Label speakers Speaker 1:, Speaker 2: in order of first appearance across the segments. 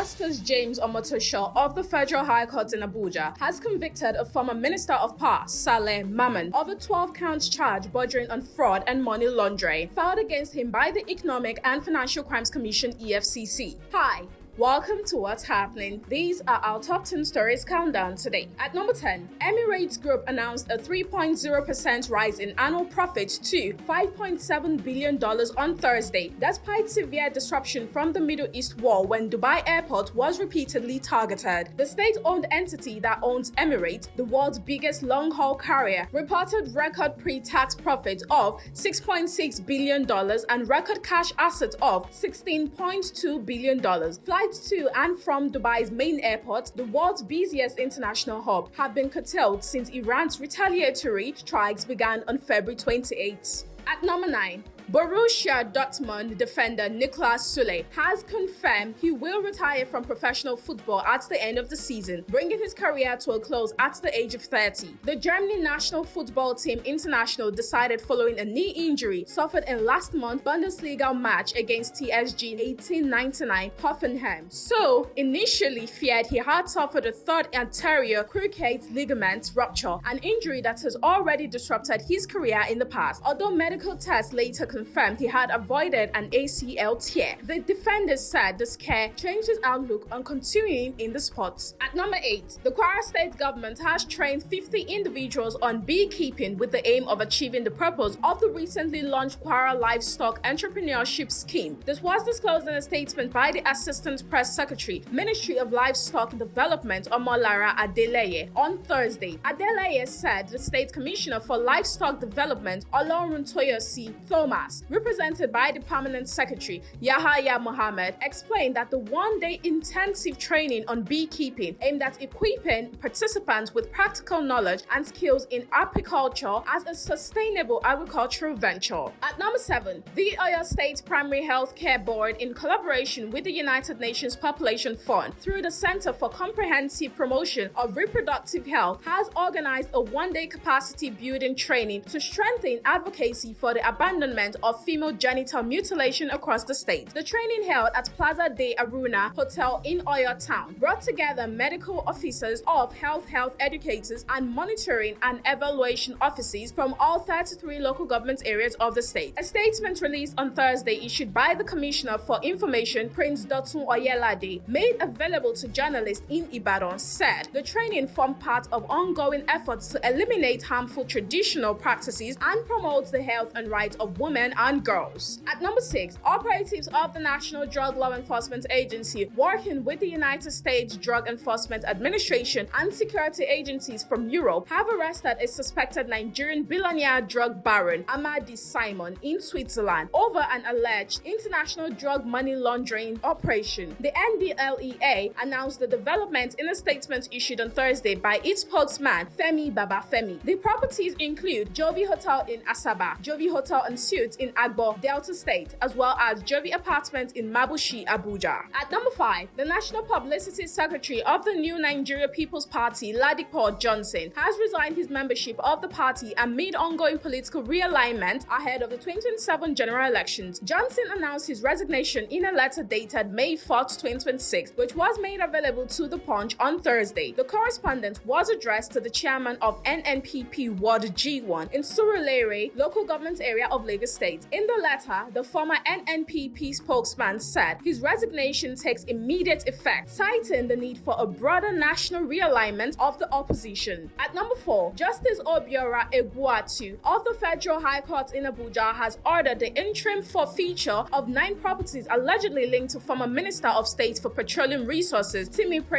Speaker 1: Justice James Omotosho of the Federal High Court in Abuja has convicted a former Minister of Power, Saleh Mamman, of a 12-count charge bordering on fraud and money laundering filed against him by the Economic and Financial Crimes Commission (EFCC). Hi. Welcome to What's Happening. These are our top 10 stories countdown today. At number 10, Emirates Group announced a 3.0% rise in annual profit to $5.7 billion on Thursday, despite severe disruption from the Middle East war when Dubai Airport was repeatedly targeted. The state-owned entity that owns Emirates, the world's biggest long-haul carrier, reported record pre-tax profit of $6.6 billion and record cash assets of $16.2 billion. Flights to and from Dubai's main airport, the world's busiest international hub, have been curtailed since Iran's retaliatory strikes began on February 28. At number 9, Borussia Dortmund defender Niklas Süle has confirmed he will retire from professional football at the end of the season, bringing his career to a close at the age of 30. The Germany national football team international decided following a knee injury suffered in last month's Bundesliga match against TSG 1899 Hoffenheim. So, initially feared he had suffered a third anterior cruciate ligament rupture, an injury that has already disrupted his career in the past, although medical tests later confirmed he had avoided an ACL tear. The defender said the scare changed his outlook on continuing in the sport. At number 8, the Kwara State government has trained 50 individuals on beekeeping with the aim of achieving the purpose of the recently launched Kwara Livestock Entrepreneurship Scheme. This was disclosed in a statement by the Assistant Press Secretary, Ministry of Livestock Development, Omolara Adeleye, on Thursday. Adeleye said the State Commissioner for Livestock Development, Oloruntoyosi Thomas, represented by the Permanent Secretary, Yahaya Mohammed, explained that the one-day intensive training on beekeeping aimed at equipping participants with practical knowledge and skills in apiculture as a sustainable agricultural venture. At number 7, the Oyo State Primary Health Care Board, in collaboration with the United Nations Population Fund through the Center for Comprehensive Promotion of Reproductive Health, has organized a one-day capacity building training to strengthen advocacy for the abandonment of female genital mutilation across the state. The training, held at Plaza de Aruna Hotel in Oyo Town, brought together medical officers of health educators and monitoring and evaluation offices from all 33 local government areas of the state. A statement released on Thursday, issued by the Commissioner for Information, Prince Dotun Oyelade, made available to journalists in Ibadan, said the training formed part of ongoing efforts to eliminate harmful traditional practices and promote the health and rights of women and girls. At number 6, operatives of the National Drug Law Enforcement Agency, working with the United States Drug Enforcement Administration and security agencies from Europe, have arrested a suspected Nigerian billionaire drug baron, Amadi Simon, in Switzerland over an alleged international drug money laundering operation. The NDLEA announced the development in a statement issued on Thursday by its spokesman, Femi Babafemi. The properties include Jovi Hotel in Asaba, Jovi Hotel and Suites in Agbo, Delta State, as well as Jovi Apartments in Mabushi, Abuja. At number 5, the National Publicity Secretary of the New Nigeria People's Party, Ladipo Johnson, has resigned his membership of the party amid ongoing political realignment ahead of the 2027 general elections. Johnson announced his resignation in a letter dated May 4, 2026, which was made available to The Punch on Thursday. The correspondence was addressed to the chairman of NNPP Ward G1 in Surulere, local government area of Lagos State. In the letter, the former NNPP spokesman said his resignation takes immediate effect, citing the need for a broader national realignment of the opposition. At number 4, Justice Obiora Egbuatu of the Federal High Court in Abuja has ordered the interim forfeiture of 9 properties allegedly linked to former Minister of State for Petroleum Resources,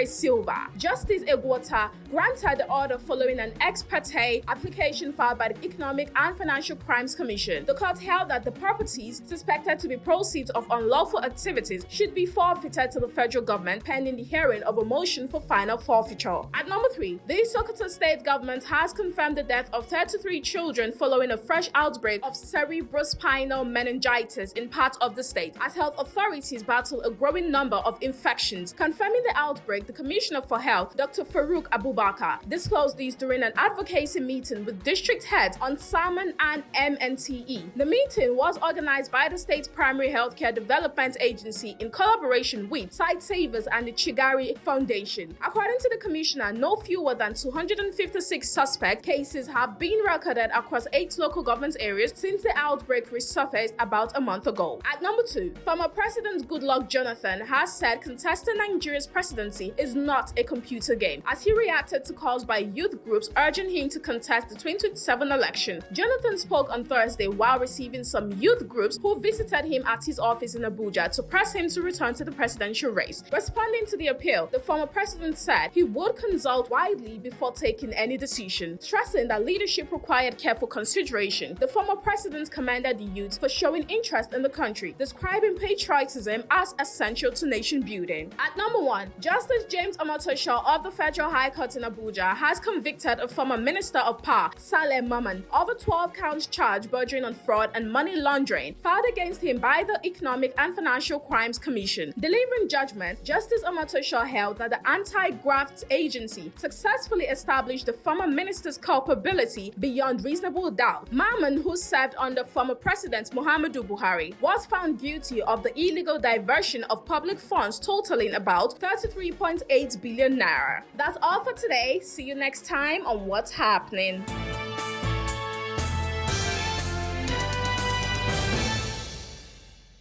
Speaker 1: Sylva. Justice Egbuatu granted the order following an ex parte application filed by the Economic and Financial Crimes Commission. The court held that the properties suspected to be proceeds of unlawful activities should be forfeited to the federal government pending the hearing of a motion for final forfeiture. At number 3, the Sokoto state government has confirmed the death of 33 children following a fresh outbreak of cerebrospinal meningitis in parts of the state, as health authorities battle a growing number of infections. Confirming the outbreak, the Commissioner for Health, Dr. Farouk Abubakar, disclosed these during an advocacy meeting with district heads on salmon and MNTE. The meeting was organized by the state's primary healthcare development agency in collaboration with Site Savers and the Chigari Foundation. According to the commissioner, no fewer than 256 suspect cases have been recorded across 8 local government areas since the outbreak resurfaced about a month ago. At number 2, former President Goodluck Jonathan has said contesting Nigeria's presidency is not a computer game, as he reacted to calls by youth groups urging him to contest the 2027 election. Jonathan spoke on Thursday while receiving some youth groups who visited him at his office in Abuja to press him to return to the presidential race. Responding to the appeal, the former president said he would consult widely before taking any decision, stressing that leadership required careful consideration. The former president commended the youth for showing interest in the country, describing patriotism as essential to nation building. At number 1, Justice James Omotosho of the Federal High Court in Abuja has convicted a former Minister of Power, Sylva, Mamman, of a 12-count charge bordering on fraud and money laundering filed against him by the Economic and Financial Crimes Commission. Delivering judgment, Justice Omotosho held that the Anti-Graft Agency successfully established the former minister's culpability beyond reasonable doubt. Mamman, who served under former President Muhammadu Buhari, was found guilty of the illegal diversion of public funds totaling about 33.8 billion naira. That's all for today. See you next time on What's Happening.